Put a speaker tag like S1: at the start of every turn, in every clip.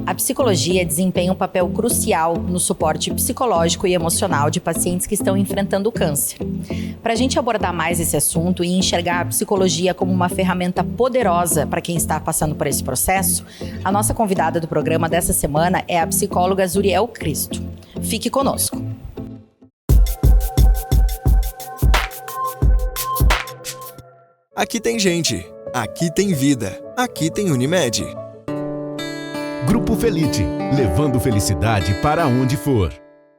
S1: A psicologia desempenha um papel crucial no suporte psicológico e emocional de pacientes que estão enfrentando o câncer. Para a gente abordar mais esse assunto e enxergar a psicologia como uma ferramenta poderosa para quem está passando por esse processo, a nossa convidada do programa dessa semana é a psicóloga Zuriel Cristo. Fique conosco.
S2: Aqui tem gente, aqui tem vida, aqui tem Unimed.
S3: Grupo Felite, levando felicidade para onde for.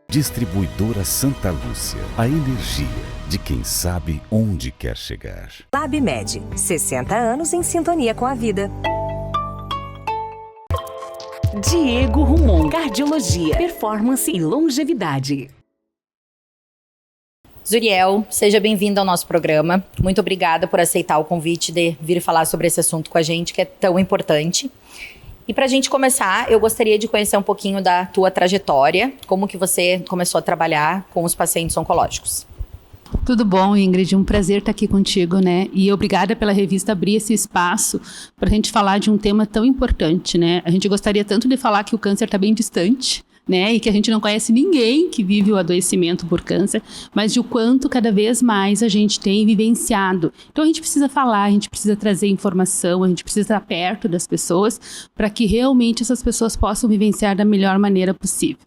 S4: Distribuidora Santa Lúcia, a energia de quem sabe onde quer chegar.
S5: LabMed, 60 anos em sintonia com a vida.
S6: Diego Rumon, cardiologia, performance e longevidade.
S1: Zuriel, seja bem-vinda ao nosso programa. Muito obrigada por aceitar o convite de vir falar sobre esse assunto com a gente, que é tão importante. E para a gente começar, eu gostaria de conhecer um pouquinho da tua trajetória, como que você começou a trabalhar com os pacientes oncológicos.
S7: Tudo bom, Ingrid? Um prazer estar aqui contigo, né? E obrigada pela revista abrir esse espaço para a gente falar de um tema tão importante, né? A gente gostaria tanto de falar que o câncer está bem distante, né? E que a gente não conhece ninguém que vive o adoecimento por câncer, mas de o quanto cada vez mais a gente tem vivenciado. Então a gente precisa falar, a gente precisa trazer informação, a gente precisa estar perto das pessoas para que realmente essas pessoas possam vivenciar da melhor maneira possível.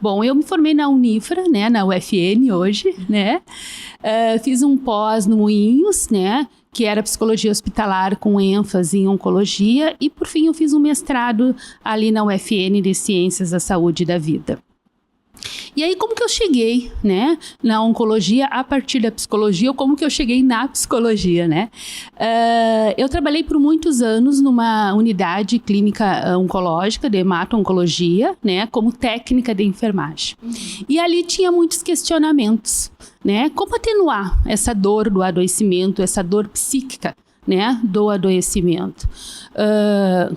S7: Bom, eu me formei na Unifra, né, na UFN hoje, né, fiz um pós no Moinhos, né, que era psicologia hospitalar com ênfase em oncologia e, por fim, eu fiz um mestrado ali na UFN de Ciências da Saúde e da Vida. E aí, como que eu cheguei, né, na oncologia a partir da psicologia, ou como que eu cheguei na psicologia, né? Eu trabalhei por muitos anos numa unidade clínica oncológica de hemato-oncologia, né, como técnica de enfermagem. E ali tinha muitos questionamentos, né? Como atenuar essa dor do adoecimento, essa dor psíquica, né, do adoecimento.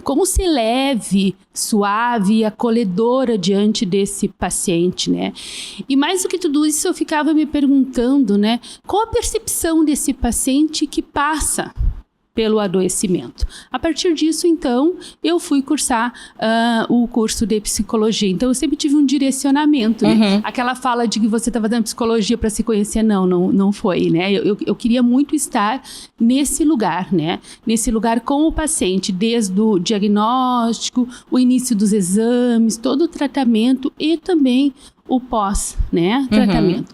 S7: Como ser leve, suave e acolhedora diante desse paciente, né? E mais do que tudo isso, eu ficava me perguntando, né, qual a percepção desse paciente que passa pelo adoecimento. A partir disso, então, eu fui cursar o curso de psicologia. Então, eu sempre tive um direcionamento, né? Aquela fala de que você está fazendo psicologia para se conhecer, não foi, né? Eu queria muito estar nesse lugar, né? Nesse lugar com o paciente, desde o diagnóstico, o início dos exames, todo o tratamento e também o pós, né? Tratamento.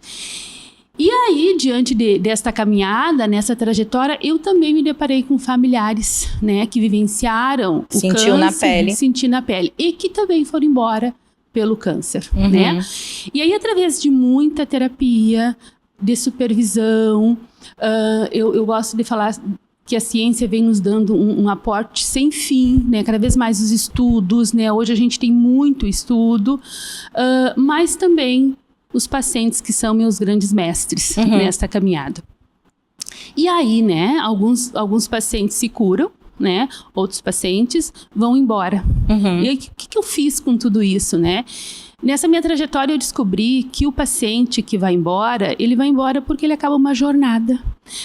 S7: E aí, diante desta caminhada, nessa trajetória, eu também me deparei com familiares, né, que vivenciaram o câncer. Senti na pele. E que também foram embora pelo câncer, né? E aí, através de muita terapia, de supervisão, eu gosto de falar que a ciência vem nos dando um aporte sem fim, né? Cada vez mais os estudos, né? Hoje a gente tem muito estudo, mas também os pacientes que são meus grandes mestres nesta caminhada. E aí, né, alguns pacientes se curam, né, outros pacientes vão embora. E aí, o que eu fiz com tudo isso, né? Nessa minha trajetória, eu descobri que o paciente que vai embora, ele vai embora porque ele acaba uma jornada.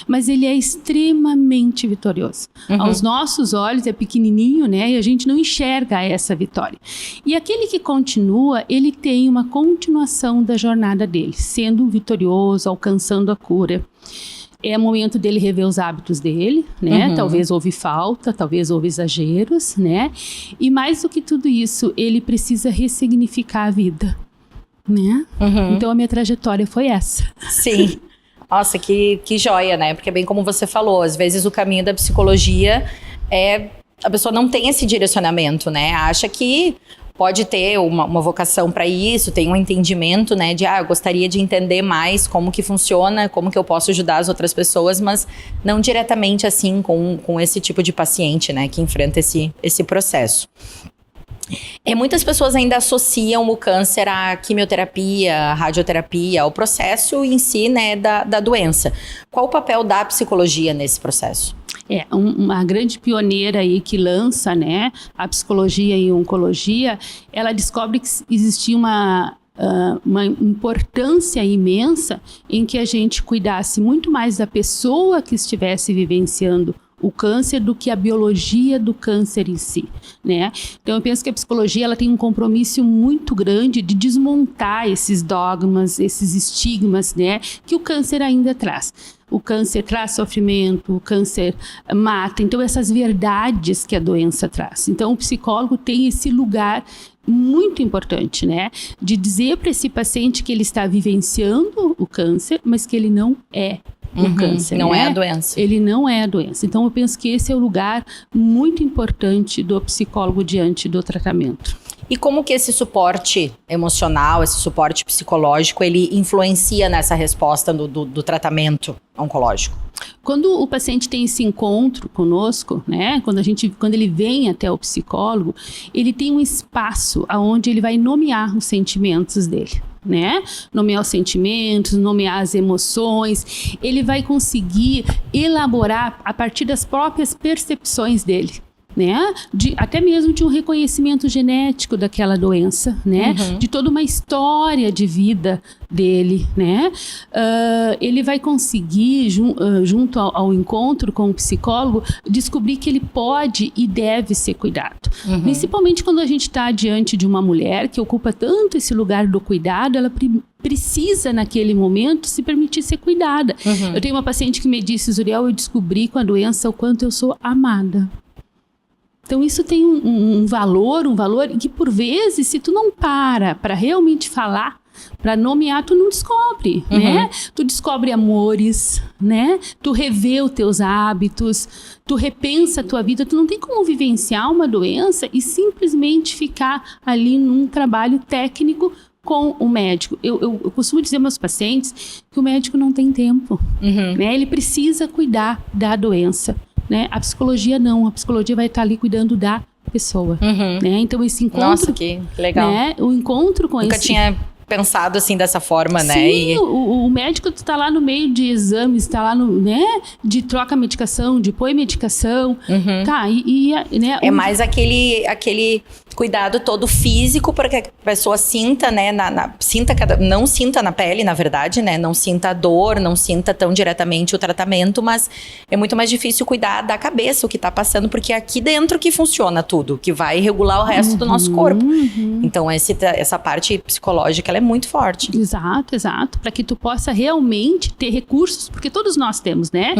S7: Mas ele é extremamente vitorioso. Aos nossos olhos é pequenininho, né? E a gente não enxerga essa vitória. E aquele que continua, ele tem uma continuação da jornada dele, sendo vitorioso, alcançando a cura. É momento dele rever os hábitos dele, né? Talvez houve falta, talvez houve exageros, né? E mais do que tudo isso, ele precisa ressignificar a vida, né? Então a minha trajetória foi essa.
S1: Sim. Nossa, que joia, né? Porque bem como você falou, às vezes o caminho da psicologia a pessoa não tem esse direcionamento, né? Acha que pode ter uma vocação para isso, tem um entendimento, né, de eu gostaria de entender mais como que funciona, como que eu posso ajudar as outras pessoas, mas não diretamente assim com esse tipo de paciente, né, que enfrenta esse processo. Muitas pessoas ainda associam o câncer à quimioterapia, à radioterapia, ao processo em si, né, da doença. Qual o papel da psicologia nesse processo?
S7: Uma grande pioneira aí que lança, né, a psicologia e oncologia, ela descobre que existia uma importância imensa em que a gente cuidasse muito mais da pessoa que estivesse vivenciando o câncer do que a biologia do câncer em si, né? Então eu penso que a psicologia ela tem um compromisso muito grande de desmontar esses dogmas, esses estigmas, né, que o câncer ainda traz. O câncer traz sofrimento, o câncer mata, então essas verdades que a doença traz. Então o psicólogo tem esse lugar muito importante, né, de dizer para esse paciente que ele está vivenciando o câncer, mas que ele não é o câncer,
S1: não
S7: né?
S1: é a doença.
S7: Ele não é a doença. Então eu penso que esse é o lugar muito importante do psicólogo diante do tratamento.
S1: E como que esse suporte emocional, esse suporte psicológico, ele influencia nessa resposta do tratamento oncológico?
S7: Quando o paciente tem esse encontro conosco, né, quando ele vem até o psicólogo, ele tem um espaço onde ele vai nomear os sentimentos dele, né? Nomear os sentimentos, nomear as emoções, ele vai conseguir elaborar a partir das próprias percepções dele. Né? Até mesmo de um reconhecimento genético daquela doença, né? De toda uma história de vida dele, né? Ele vai conseguir, junto ao encontro com o psicólogo, descobrir que ele pode e deve ser cuidado. Principalmente quando a gente está diante de uma mulher que ocupa tanto esse lugar do cuidado, ela precisa naquele momento se permitir ser cuidada. Eu tenho uma paciente que me disse, Zuriel, eu descobri com a doença o quanto eu sou amada. Então isso tem um valor que por vezes, se tu não para realmente falar, para nomear, tu não descobre, né? Tu descobre amores, né? Tu revê os teus hábitos, tu repensa a tua vida, tu não tem como vivenciar uma doença e simplesmente ficar ali num trabalho técnico com o médico. Eu costumo dizer aos meus pacientes que o médico não tem tempo, né? Ele precisa cuidar da doença. Né? A psicologia não, a psicologia vai estar ali cuidando da pessoa, né? Então esse encontro...
S1: Nossa, que legal.
S7: Né? O encontro com
S1: Nunca tinha pensado assim dessa forma, né?
S7: Sim, o médico está lá no meio de exames, está lá no, né? De troca medicação, de põe medicação, tá? Né?
S1: É mais aquele cuidado todo físico para que a pessoa sinta, né? Não sinta na pele, na verdade, né? Não sinta a dor, não sinta tão diretamente o tratamento, mas é muito mais difícil cuidar da cabeça, o que está passando, porque é aqui dentro que funciona tudo, que vai regular o resto do nosso corpo. Então essa parte psicológica, ela é muito forte.
S7: Exato. Para que tu possa realmente ter recursos, porque todos nós temos, né?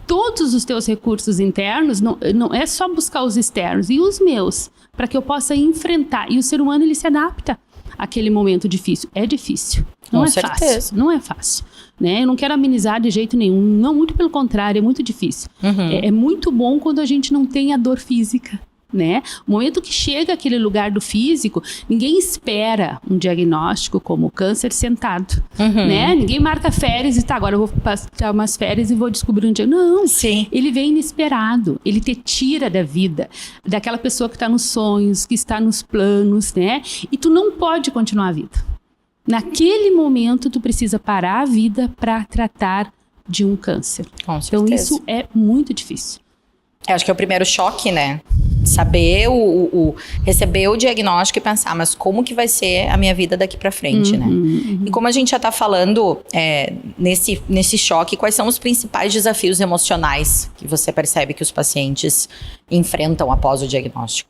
S7: Todos os teus recursos internos, não é só buscar os externos, e os meus, para que eu possa enfrentar. E o ser humano, ele se adapta àquele momento difícil. É difícil. Não é fácil. Não é fácil. Né? Eu não quero amenizar de jeito nenhum. Não, muito pelo contrário, é muito difícil. É muito bom quando a gente não tem a dor física. Né? O momento que chega aquele lugar do físico, ninguém espera um diagnóstico como câncer sentado, né? Ninguém marca férias e agora eu vou passar umas férias e vou descobrir um diagnóstico. Não,
S1: sim.
S7: Ele vem inesperado, ele te tira da vida, daquela pessoa que está nos sonhos, que está nos planos, né? E tu não pode continuar a vida. Naquele momento, tu precisa parar a vida para tratar de um câncer.
S1: Com certeza.
S7: Então isso é muito difícil.
S1: Eu acho que é o primeiro choque, né? Saber, receber o diagnóstico e pensar, mas como que vai ser a minha vida daqui pra frente, né? E como a gente já tá falando nesse choque, quais são os principais desafios emocionais que você percebe que os pacientes enfrentam após o diagnóstico?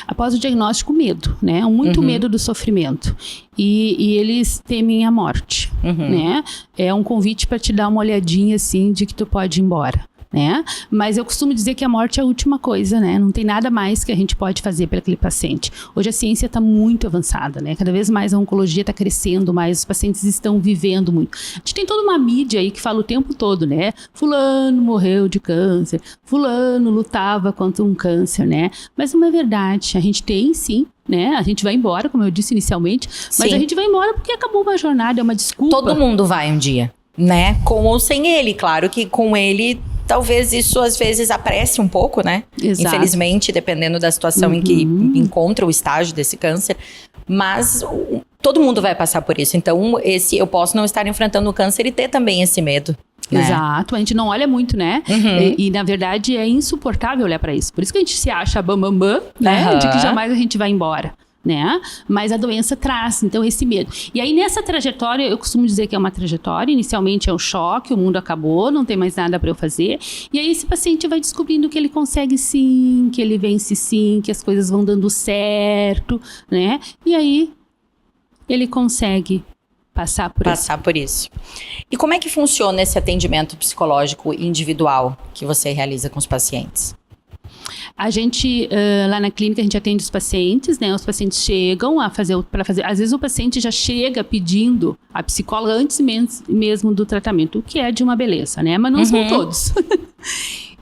S7: Após o diagnóstico, medo, né? Muito medo do sofrimento. E eles temem a morte, né? É um convite para te dar uma olhadinha, assim, de que tu pode ir embora. Né? Mas eu costumo dizer que a morte é a última coisa, né? Não tem nada mais que a gente pode fazer para aquele paciente. Hoje a ciência está muito avançada, né? Cada vez mais a oncologia está crescendo mais, os pacientes estão vivendo muito. A gente tem toda uma mídia aí que fala o tempo todo, né? Fulano morreu de câncer, fulano lutava contra um câncer, né? Mas não é verdade, a gente tem sim, né? A gente vai embora, como eu disse inicialmente, mas a gente vai embora porque acabou uma jornada, é uma desculpa.
S1: Todo mundo vai um dia, né? Com ou sem ele, claro que com ele... Talvez isso, às vezes, apresse um pouco, né?
S7: Exato.
S1: Infelizmente, dependendo da situação em que encontra o estágio desse câncer. Mas todo mundo vai passar por isso. Então, eu posso não estar enfrentando o câncer e ter também esse medo. Né?
S7: Exato, a gente não olha muito, né? E na verdade, é insuportável olhar pra isso. Por isso que a gente se acha bambambam, né? De que jamais a gente vai embora. né? Mas a doença traz, então, esse medo. E aí, nessa trajetória, eu costumo dizer que é uma trajetória, inicialmente é um choque, o mundo acabou, não tem mais nada para eu fazer, e aí esse paciente vai descobrindo que ele consegue sim, que ele vence sim, que as coisas vão dando certo, né? E aí, ele consegue passar por isso.
S1: E como é que funciona esse atendimento psicológico individual que você realiza com os pacientes?
S7: A gente, lá na clínica, a gente atende os pacientes, né? Os pacientes chegam para fazer. Às vezes o paciente já chega pedindo a psicóloga antes mesmo do tratamento, o que é de uma beleza, né? Mas não são todos.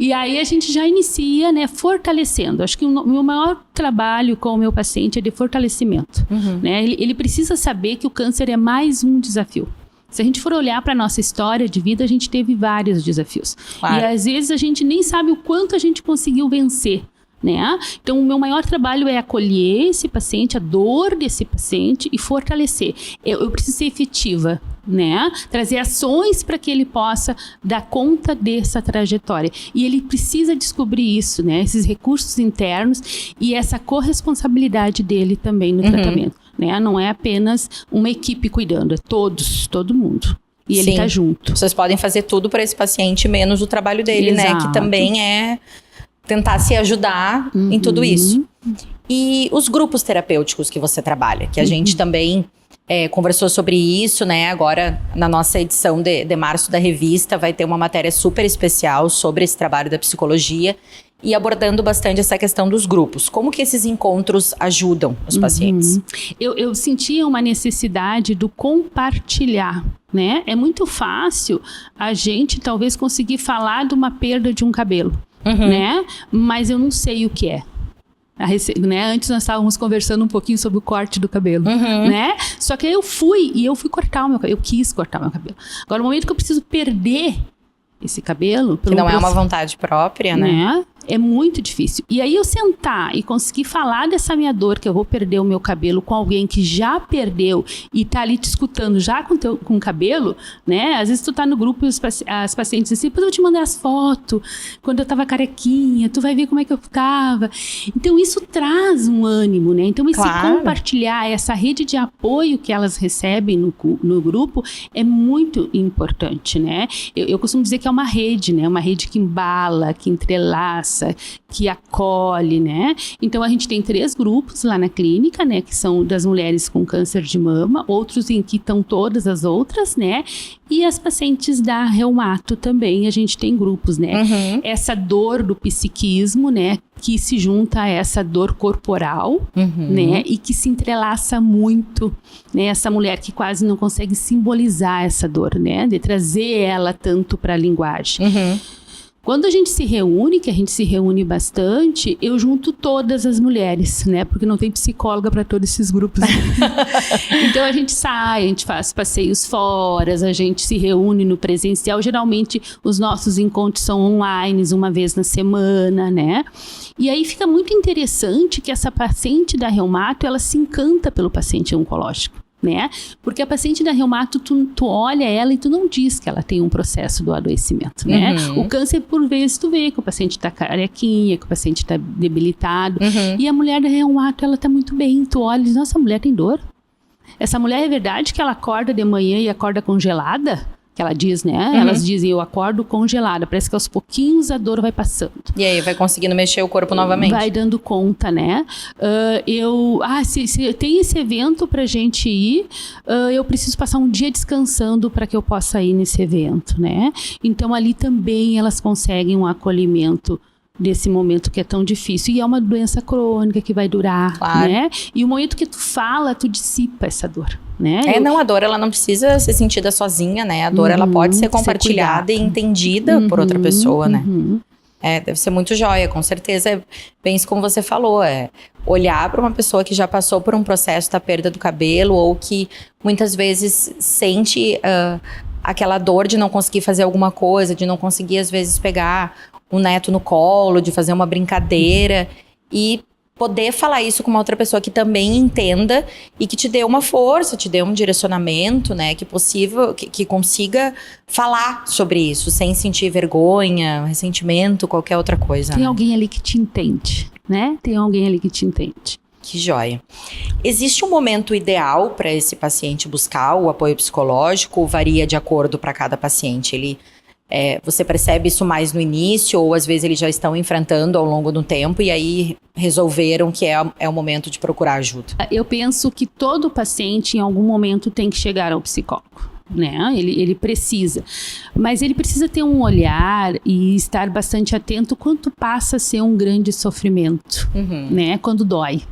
S7: E aí a gente já inicia, né, fortalecendo. Acho que o meu maior trabalho com o meu paciente é de fortalecimento. Né? Ele precisa saber que o câncer é mais um desafio. Se a gente for olhar para a nossa história de vida, a gente teve vários desafios. Claro. E às vezes a gente nem sabe o quanto a gente conseguiu vencer. Né? Então, o meu maior trabalho é acolher esse paciente, a dor desse paciente e fortalecer. Eu preciso ser efetiva, né? Trazer ações para que ele possa dar conta dessa trajetória. E ele precisa descobrir isso, né? Esses recursos internos e essa corresponsabilidade dele também no tratamento. Né? Não é apenas uma equipe cuidando, é todo mundo. E ele está junto.
S1: Vocês podem fazer tudo para esse paciente, menos o trabalho dele, né? Que também é tentar se ajudar em tudo isso. E os grupos terapêuticos que você trabalha, que a gente também conversou sobre isso, né? Agora, na nossa edição de março da revista, vai ter uma matéria super especial sobre esse trabalho da psicologia e abordando bastante essa questão dos grupos. Como que esses encontros ajudam os pacientes?
S7: Eu sentia uma necessidade do compartilhar, né? É muito fácil a gente talvez conseguir falar de uma perda de um cabelo, né? Mas eu não sei o que é. Né? Antes nós estávamos conversando um pouquinho sobre o corte do cabelo, né? Só que aí eu fui cortar o meu cabelo, eu quis cortar o meu cabelo. Agora, no momento que eu preciso perder esse cabelo...
S1: Que não é uma vontade própria, né?
S7: É muito difícil. E aí eu sentar e conseguir falar dessa minha dor, que eu vou perder o meu cabelo, com alguém que já perdeu e tá ali te escutando já com o cabelo, né? Às vezes tu tá no grupo e as pacientes dizem assim, depois eu vou te mandar as fotos, quando eu tava carequinha, tu vai ver como é que eu ficava. Então isso traz um ânimo, né? Então esse compartilhar, essa rede de apoio que elas recebem no grupo é muito importante, né? Eu costumo dizer que é uma rede, né? Uma rede que embala, que entrelaça, que acolhe, né? Então a gente tem 3 grupos lá na clínica, né? Que são das mulheres com câncer de mama, outros em que estão todas as outras, né? E as pacientes da reumato também, a gente tem grupos, né? Essa dor do psiquismo, né? Que se junta a essa dor corporal, né? E que se entrelaça muito, né? Essa mulher que quase não consegue simbolizar essa dor, né? De trazer ela tanto para a linguagem. Quando a gente se reúne, que a gente se reúne bastante, eu junto todas as mulheres, né? Porque não tem psicóloga para todos esses grupos. Então a gente sai, a gente faz passeios fora, a gente se reúne no presencial. Geralmente os nossos encontros são online, uma vez na semana, né? E aí fica muito interessante que essa paciente da reumato, ela se encanta pelo paciente oncológico. Né? Porque a paciente da reumato, tu olha ela e tu não diz que ela tem um processo do adoecimento, né? O câncer, por vezes, tu vê que o paciente tá carequinha, que o paciente tá debilitado. E a mulher da reumato, ela tá muito bem. Tu olha e diz, nossa, a mulher tem dor? Essa mulher, é verdade que ela acorda de manhã e acorda congelada? Que ela diz, né? Elas dizem, eu acordo congelada. Parece que aos pouquinhos a dor vai passando.
S1: E aí vai conseguindo mexer o corpo novamente.
S7: Vai dando conta, né? Se tem esse evento pra gente ir, eu preciso passar um dia descansando para que eu possa ir nesse evento, né? Então ali também elas conseguem um acolhimento desse momento que é tão difícil. E é uma doença crônica que vai durar, né? E o momento que tu fala, tu dissipa essa dor, né?
S1: A dor, ela não precisa ser sentida sozinha, né? A dor, ela pode ser compartilhada e entendida por outra pessoa, né? Deve ser muito joia, com certeza. É bem isso como você falou, olhar para uma pessoa que já passou por um processo da perda do cabelo ou que muitas vezes sente aquela dor de não conseguir fazer alguma coisa, de não conseguir, às vezes, pegar um neto no colo, de fazer uma brincadeira e poder falar isso com uma outra pessoa que também entenda e que te dê uma força, te dê um direcionamento, né, que consiga falar sobre isso sem sentir vergonha, ressentimento, qualquer outra coisa.
S7: Tem alguém ali que te entende, né? Tem alguém ali que te entende.
S1: Que joia. Existe um momento ideal para esse paciente buscar o apoio psicológico ou varia de acordo para cada paciente? Você percebe isso mais no início ou às vezes eles já estão enfrentando ao longo do tempo e aí resolveram que é o momento de procurar ajuda?
S7: Eu penso que todo paciente em algum momento tem que chegar ao psicólogo. Né? Ele precisa, mas ele precisa ter um olhar e estar bastante atento quando passa a ser um grande sofrimento, né? Quando dói,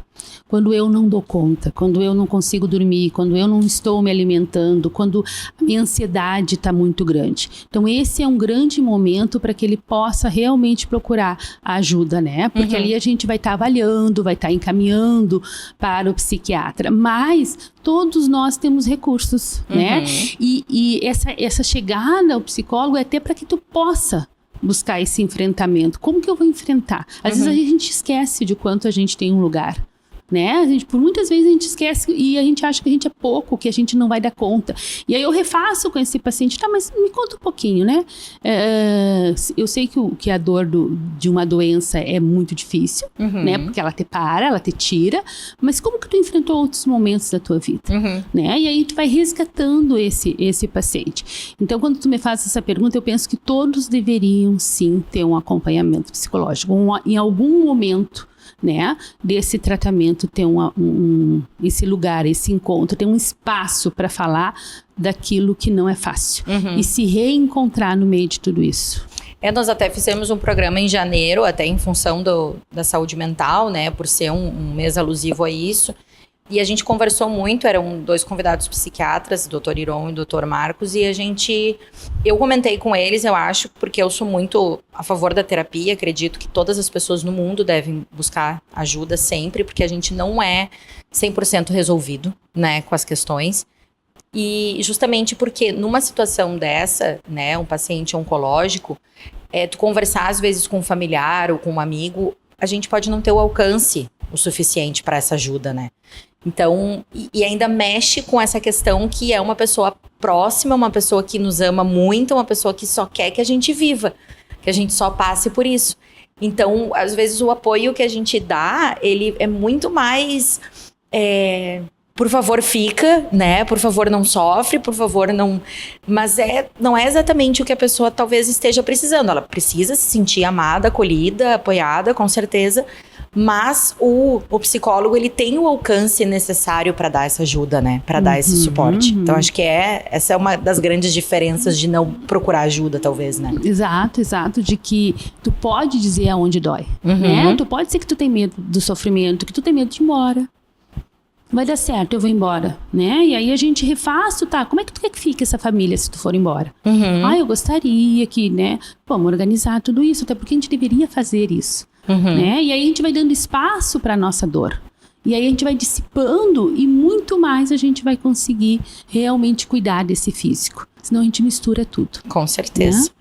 S7: quando eu não dou conta, quando eu não consigo dormir, quando eu não estou me alimentando, quando a minha ansiedade está muito grande. Então esse é um grande momento para que ele possa realmente procurar a ajuda, né? Porque ali a gente vai estar avaliando, vai estar encaminhando para o psiquiatra, mas todos nós temos recursos, né? E essa chegada ao psicólogo é até para que tu possa buscar esse enfrentamento. Como que eu vou enfrentar? Às vezes a gente esquece de quanto a gente tem um lugar. Né? Por muitas vezes a gente esquece e a gente acha que a gente é pouco, que a gente não vai dar conta. E aí eu refaço com esse paciente, tá, mas me conta um pouquinho, né? Eu sei que a dor de uma doença é muito difícil, né? Porque ela te para, ela te tira, mas como que tu enfrentou outros momentos da tua vida? Né? E aí tu vai resgatando esse paciente. Então, quando tu me faz essa pergunta, eu penso que todos deveriam sim ter um acompanhamento psicológico, em algum momento, né, desse tratamento, ter esse lugar, esse encontro, ter um espaço para falar daquilo que não é fácil e se reencontrar no meio de tudo isso.
S1: Nós até fizemos um programa em janeiro, até em função da saúde mental, né, por ser um mês alusivo a isso. E a gente conversou muito, eram 2 convidados psiquiatras, o Dr. Iron e o Dr. Marcos, e eu comentei com eles, eu acho, porque eu sou muito a favor da terapia, acredito que todas as pessoas no mundo devem buscar ajuda sempre, porque a gente não é 100% resolvido, né, com as questões. E justamente porque numa situação dessa, né, um paciente oncológico, tu conversar às vezes com um familiar ou com um amigo, a gente pode não ter o alcance o suficiente para essa ajuda, né? Então, e ainda mexe com essa questão que é uma pessoa próxima, uma pessoa que nos ama muito, uma pessoa que só quer que a gente viva, que a gente só passe por isso. Então, às vezes o apoio que a gente dá, ele é muito mais, por favor fica, né? Por favor não sofre, por favor não... Mas não é exatamente o que a pessoa talvez esteja precisando. Ela precisa se sentir amada, acolhida, apoiada, com certeza. Mas o psicólogo, ele tem o alcance necessário para dar essa ajuda, né? Para dar esse suporte. Então, acho que essa é uma das grandes diferenças de não procurar ajuda, talvez, né?
S7: Exato. De que tu pode dizer aonde dói, né? Tu pode ser que tu tem medo do sofrimento, que tu tem medo de ir embora. Vai dar certo, eu vou embora, né? E aí a gente refaz, tá? Como é que tu quer que fique essa família se tu for embora? Eu gostaria que, né? Vamos organizar tudo isso, até porque a gente deveria fazer isso. Né? E aí a gente vai dando espaço para a nossa dor. E aí a gente vai dissipando e muito mais a gente vai conseguir realmente cuidar desse físico. Senão a gente mistura tudo.
S1: Com certeza.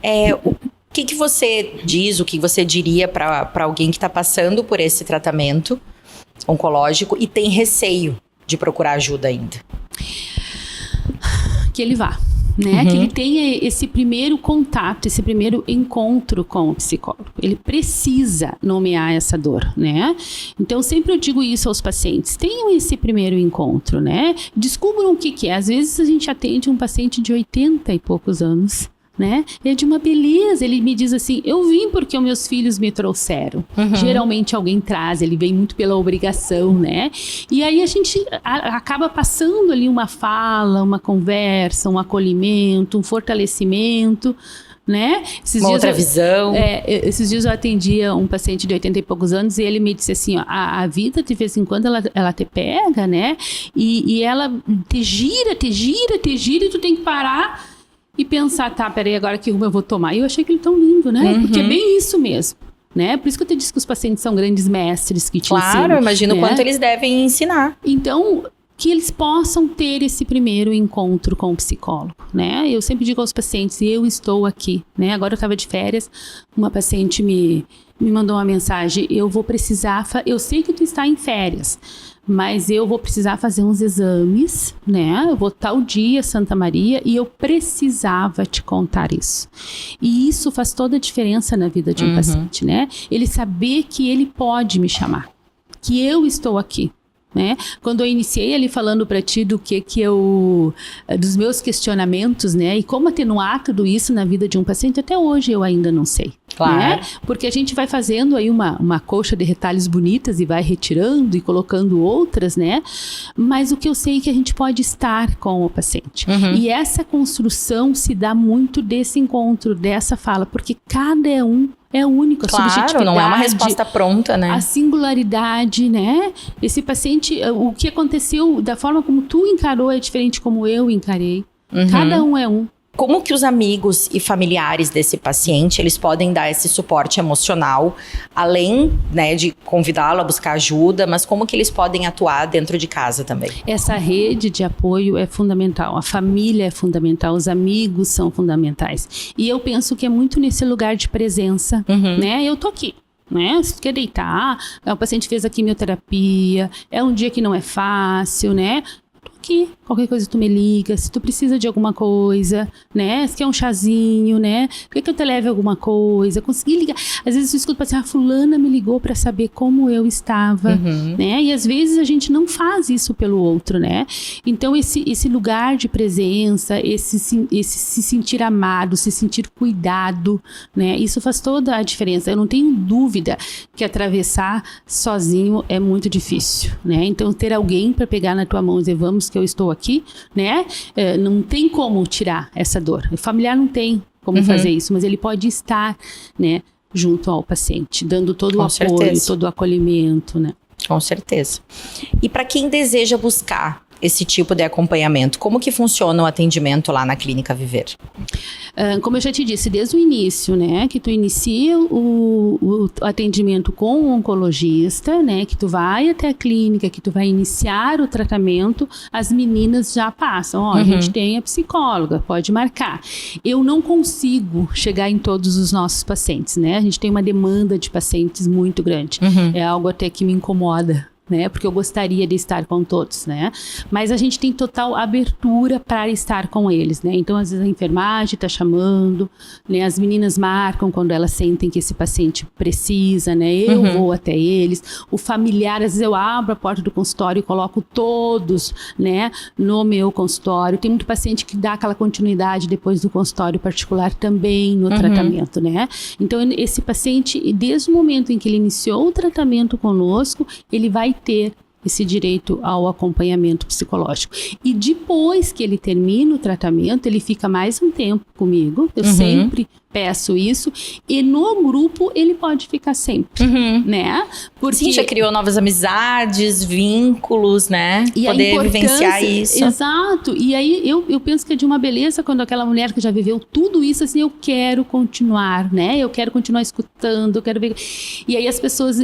S1: Né? O que você diz, o que você diria para alguém que está passando por esse tratamento oncológico e tem receio de procurar ajuda ainda?
S7: Que ele vá. Né? Que ele tenha esse primeiro contato, esse primeiro encontro com o psicólogo. Ele precisa nomear essa dor, né? Então, sempre eu digo isso aos pacientes. Tenham esse primeiro encontro, né? Descubram o que é. Às vezes, a gente atende um paciente de 80 e poucos anos, né? É de uma beleza. Ele me diz assim, eu vim porque os meus filhos me trouxeram. Geralmente alguém traz, ele vem muito pela obrigação, né? E aí a gente acaba passando ali uma fala, uma conversa, um acolhimento, um fortalecimento, né?
S1: Outra visão.
S7: Esses dias eu atendia um paciente de 80 e poucos anos e ele me disse assim, ó, a vida de vez em quando ela te pega, né? E ela te gira e tu tem que parar e pensar, tá, peraí, agora que rumo eu vou tomar? E eu achei aquilo tão lindo, né? Porque é bem isso mesmo, né? Por isso que eu te disse que os pacientes são grandes mestres que te ensinam.
S1: Claro, imagino
S7: né?
S1: quanto eles devem ensinar.
S7: Então, que eles possam ter esse primeiro encontro com o psicólogo, né? Eu sempre digo aos pacientes, eu estou aqui, né? Agora eu estava de férias, uma paciente me mandou uma mensagem, eu vou precisar, eu sei que tu está em férias, mas eu vou precisar fazer uns exames, né? Eu vou tal dia, Santa Maria, e eu precisava te contar isso. E isso faz toda a diferença na vida de um paciente, né? Ele saber que ele pode me chamar, que eu estou aqui, né? Quando eu iniciei ali falando para ti do que eu, dos meus questionamentos, né? E como atenuar tudo isso na vida de um paciente, até hoje eu ainda não sei.
S1: Claro.
S7: Né? Porque a gente vai fazendo aí uma colcha de retalhos bonitas e vai retirando e colocando outras, né? Mas o que eu sei é que a gente pode estar com o paciente. E essa construção se dá muito desse encontro, dessa fala, porque cada um é único, a
S1: Claro, não é uma resposta pronta, né?
S7: A singularidade, né? Esse paciente, o que aconteceu, da forma como tu encarou é diferente como eu encarei. Cada um é um.
S1: Como que os amigos e familiares desse paciente, eles podem dar esse suporte emocional, além, né, de convidá-lo a buscar ajuda, mas como que eles podem atuar dentro de casa também?
S7: Essa rede de apoio é fundamental, a família é fundamental, os amigos são fundamentais. E eu penso que é muito nesse lugar de presença, né? Eu tô aqui. Né? Se tu quer deitar, o paciente fez a quimioterapia, é um dia que não é fácil, né? Aqui, qualquer coisa tu me liga, se tu precisa de alguma coisa, né, se quer um chazinho, né, quer que eu te leve alguma coisa, consegui ligar, às vezes eu escuto assim, fulana me ligou para saber como eu estava, né, e às vezes a gente não faz isso pelo outro, né, então esse lugar de presença, esse se sentir amado, se sentir cuidado, né, isso faz toda a diferença. Eu não tenho dúvida que atravessar sozinho é muito difícil, né, então ter alguém para pegar na tua mão e dizer, vamos que eu estou aqui, né? Não tem como tirar essa dor. O familiar não tem como fazer isso, mas ele pode estar, né, junto ao paciente, dando todo o apoio, todo o acolhimento, né?
S1: Com certeza. E para quem deseja buscar esse tipo de acompanhamento, como que funciona o atendimento lá na Clínica Viver?
S7: Como eu já te disse, desde o início, né, que tu inicia o atendimento com o oncologista, né, que tu vai até a clínica, que tu vai iniciar o tratamento, as meninas já passam, a gente tem a psicóloga, pode marcar. Eu não consigo chegar em todos os nossos pacientes, né, a gente tem uma demanda de pacientes muito grande, é algo até que me incomoda, né? Porque eu gostaria de estar com todos, né? Mas a gente tem total abertura para estar com eles, né? Então, às vezes a enfermagem está chamando, né? As meninas marcam quando elas sentem que esse paciente precisa, né? Eu vou até eles. O familiar, às vezes eu abro a porta do consultório e coloco todos, né? No meu consultório. Tem muito paciente que dá aquela continuidade depois do consultório particular também no tratamento, né? Então, esse paciente, desde o momento em que ele iniciou o tratamento conosco, ele vai ter esse direito ao acompanhamento psicológico. E depois que ele termina o tratamento, ele fica mais um tempo comigo, eu sempre peço isso, e no grupo ele pode ficar sempre, né? Porque
S1: sim, já criou novas amizades, vínculos, né?
S7: E
S1: poder vivenciar isso.
S7: Exato, e aí eu penso que é de uma beleza quando aquela mulher que já viveu tudo isso, assim, eu quero continuar, né? Eu quero continuar escutando, eu quero ver. E aí as pessoas,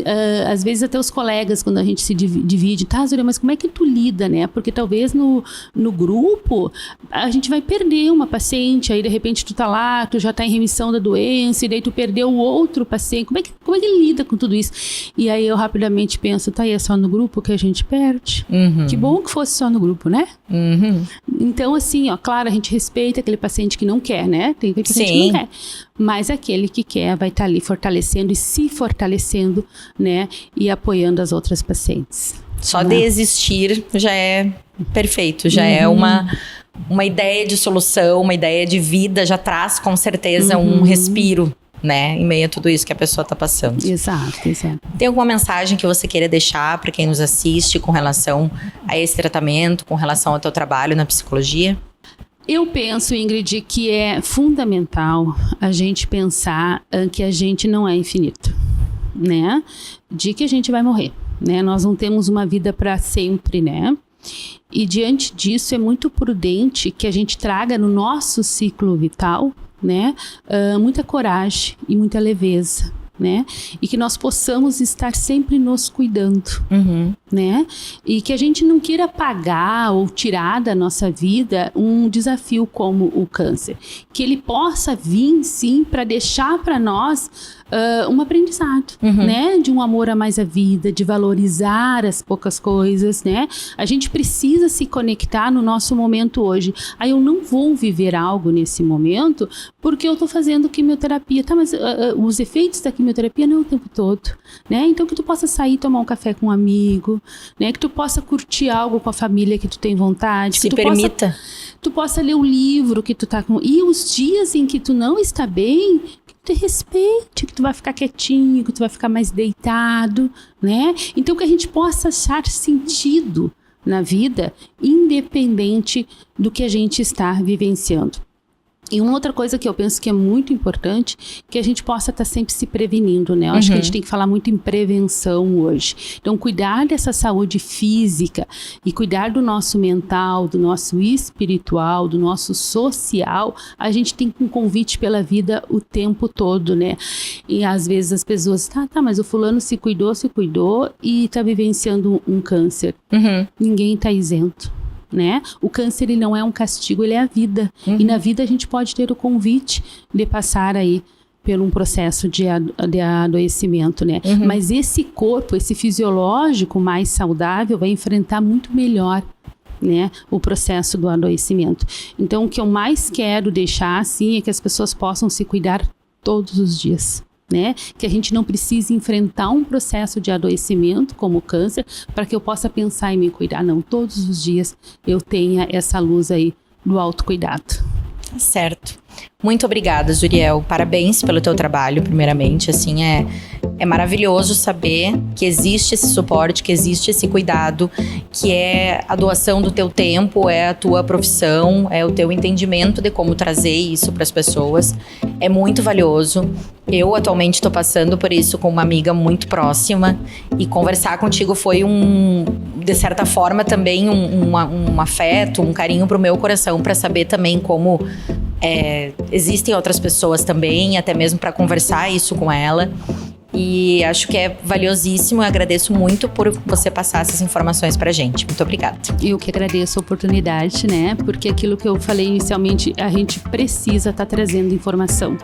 S7: às vezes até os colegas, quando a gente se divide, tá, Zúria, mas como é que tu lida, né? Porque talvez no grupo a gente vai perder uma paciente, aí de repente tu tá lá, tu já tá em remissão da doença, e daí tu perdeu o outro paciente, como é que lida com tudo isso? E aí eu rapidamente penso, tá aí, é só no grupo que a gente perde? Que bom que fosse só no grupo, né? Então assim, ó, claro, a gente respeita aquele paciente que não quer, né? Tem paciente que não quer, mas aquele que quer vai estar ali fortalecendo e se fortalecendo, né? E apoiando as outras pacientes.
S1: Só de existir já é perfeito, já é uma ideia de solução, uma ideia de vida, já traz com certeza um respiro, né, em meio a tudo isso que a pessoa está passando.
S7: Exato.
S1: Tem alguma mensagem que você queira deixar para quem nos assiste com relação a esse tratamento, com relação ao teu trabalho na psicologia?
S7: Eu penso, Ingrid, que é fundamental a gente pensar que a gente não é infinito, né, de que a gente vai morrer, né, nós não temos uma vida para sempre, né. E diante disso é muito prudente que a gente traga no nosso ciclo vital, né, muita coragem e muita leveza, né, e que nós possamos estar sempre nos cuidando, né, e que a gente não queira apagar ou tirar da nossa vida um desafio como o câncer, que ele possa vir sim para deixar para nós um aprendizado, né? De um amor a mais à vida, de valorizar as poucas coisas, né? A gente precisa se conectar no nosso momento hoje. Aí eu não vou viver algo nesse momento porque eu tô fazendo quimioterapia, tá? Mas os efeitos da quimioterapia não é o tempo todo, né? Então que tu possa sair tomar um café com um amigo, né? Que tu possa curtir algo com a família que tu tem vontade.
S1: Se
S7: que tu
S1: permita.
S7: tu possa ler o livro que tu tá com... E os dias em que tu não está bem, que tu te respeite, que tu vai ficar quietinho, que tu vai ficar mais deitado, né? Então que a gente possa achar sentido na vida, independente do que a gente está vivenciando. E uma outra coisa que eu penso que é muito importante, que a gente possa estar sempre se prevenindo, né? Eu acho que a gente tem que falar muito em prevenção hoje. Então, cuidar dessa saúde física e cuidar do nosso mental, do nosso espiritual, do nosso social, a gente tem um convite pela vida o tempo todo, né? E às vezes as pessoas, mas o fulano se cuidou e tá vivenciando um câncer. Ninguém tá isento, né? O câncer, ele não é um castigo, ele é a vida. E na vida a gente pode ter o convite de passar aí por um processo de adoecimento, né? Mas esse corpo, esse fisiológico mais saudável vai enfrentar muito melhor, né, o processo do adoecimento. Então, o que eu mais quero deixar, assim, é que as pessoas possam se cuidar todos os dias, né? Que a gente não precise enfrentar um processo de adoecimento como o câncer para que eu possa pensar em me cuidar. Não, todos os dias eu tenha essa luz aí do autocuidado.
S1: Certo. Muito obrigada, Zuriel. Parabéns pelo teu trabalho, primeiramente. Assim, é maravilhoso saber que existe esse suporte, que existe esse cuidado, que é a doação do teu tempo, é a tua profissão, é o teu entendimento de como trazer isso para as pessoas. É muito valioso. Eu atualmente estou passando por isso com uma amiga muito próxima e conversar contigo foi de certa forma também um afeto, um carinho pro meu coração, para saber também como existem outras pessoas também, até mesmo para conversar isso com ela. E acho que é valiosíssimo. Eu agradeço muito por você passar essas informações pra gente. Muito obrigada.
S7: Eu que agradeço a oportunidade, né? Porque aquilo que eu falei inicialmente, a gente precisa estar trazendo informação,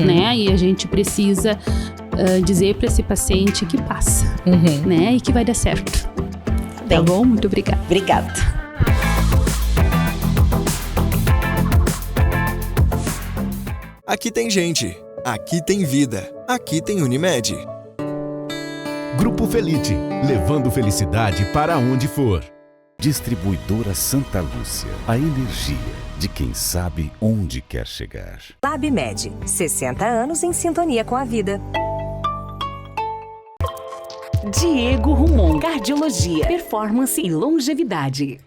S7: né? E a gente precisa dizer para esse paciente que passa, né? E que vai dar certo. Tá bom? Muito obrigada.
S1: Obrigada.
S2: Aqui tem gente. Aqui tem vida. Aqui tem Unimed.
S3: Grupo Felite, levando felicidade para onde for.
S4: Distribuidora Santa Lúcia, a energia de quem sabe onde quer chegar.
S5: LabMed, 60 anos em sintonia com a vida.
S6: Diego Rumon, cardiologia, performance e longevidade.